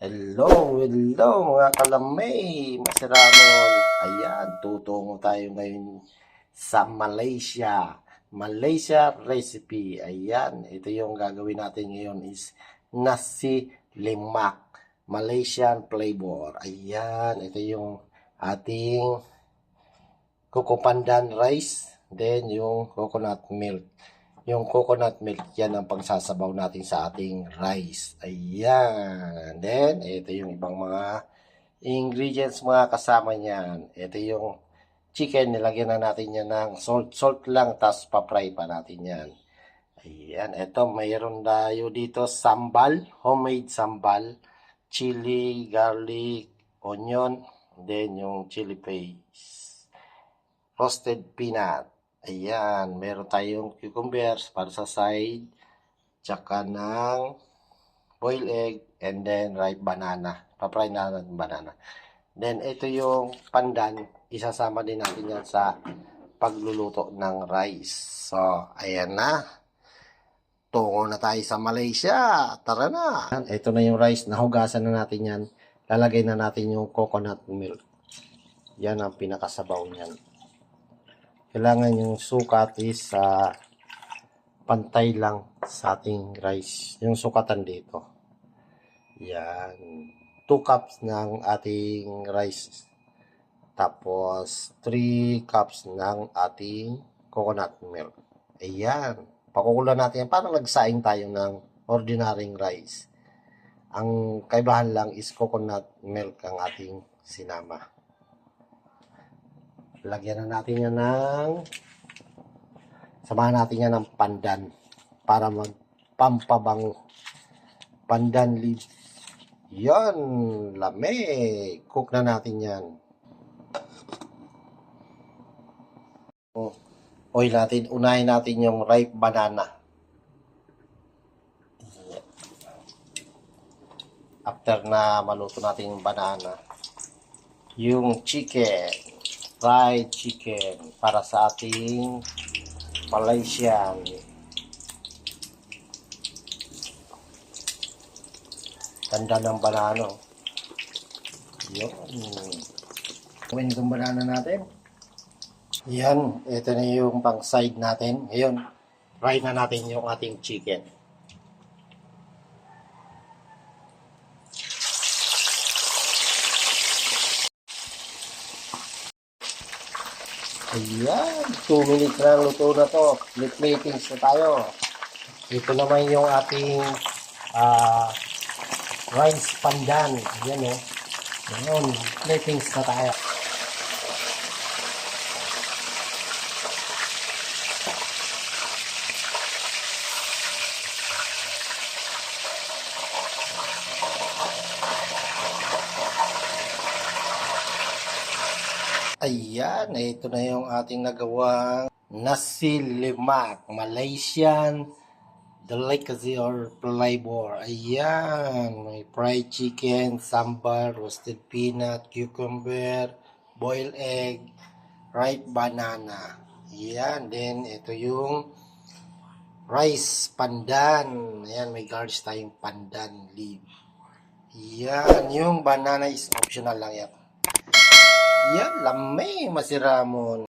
Hello mga kalamay, masiramon. Ayan, tutungo tayo ngayon sa Malaysia. Malaysia recipe. Ayan, ito yung gagawin natin ngayon is nasi lemak. Malaysian flavor. Ayan, ito yung ating kukupandan rice. Then yung coconut milk. Yung coconut milk, yan ang pagsasabaw natin sa ating rice. Ayan. Then, ito yung ibang mga ingredients mga kasama niyan. Ito yung chicken, nilagyan na natin yan ng salt. Salt lang, tapos pa-fry pa natin yan. Ayan. Ito, mayroon tayo dito sambal, homemade sambal, chili, garlic, onion, then yung chili paste. Roasted peanut. Ayan, meron tayong cucumbers para sa side, tsaka ng boiled egg, and then ripe banana. Papry na natin banana. Then, ito yung pandan. Isasama din natin yan sa pagluluto ng rice. So, ayan na. Tungo na tayo sa Malaysia. Tara na. Ito na yung rice. Nahugasan na natin yan. Lalagay na natin yung coconut milk. Yan ang pinakasabaw niyan. Kailangan yung sukat is pantay lang sa ating rice. Yung sukatan dito. Yan. 2 cups ng ating rice. Tapos, 3 cups ng ating coconut milk. Ayan. Pakukulan natin yan. Parang nagsaing tayo ng ordinaryong rice. Ang kaibahan lang is coconut milk ang ating sinama. Lagyan na natin yan samahan natin yan ng pandan para magpampabango. Pandan leaves. Yan, lamig. Cook na natin yan. Oil natin, unahin natin yung ripe banana. After na maluto natin yung banana, yung chicken. Fried chicken para sa ating Malaysian. Ganda ng banana. Yun. Kumain itong banana natin. Yan. Ito na yung pang side natin. Ngayon, fry na natin yung ating chicken. Ayan, 2 minutes na luto na to. Split platings na tayo. Ito naman yung ating rice pandan. Ayan o. Ayan, platings na tayo. Ayan, ito na yung ating nagawang nasi lemak, Malaysian delicacy or flavor. Ayan, may fried chicken, sambal, roasted peanut, cucumber, boiled egg, ripe banana. Ayan, then ito yung rice pandan. Ayan, may garnish tayong pandan leaf. Ayan, yung banana is optional lang yan. Yan, lamay, masiramon.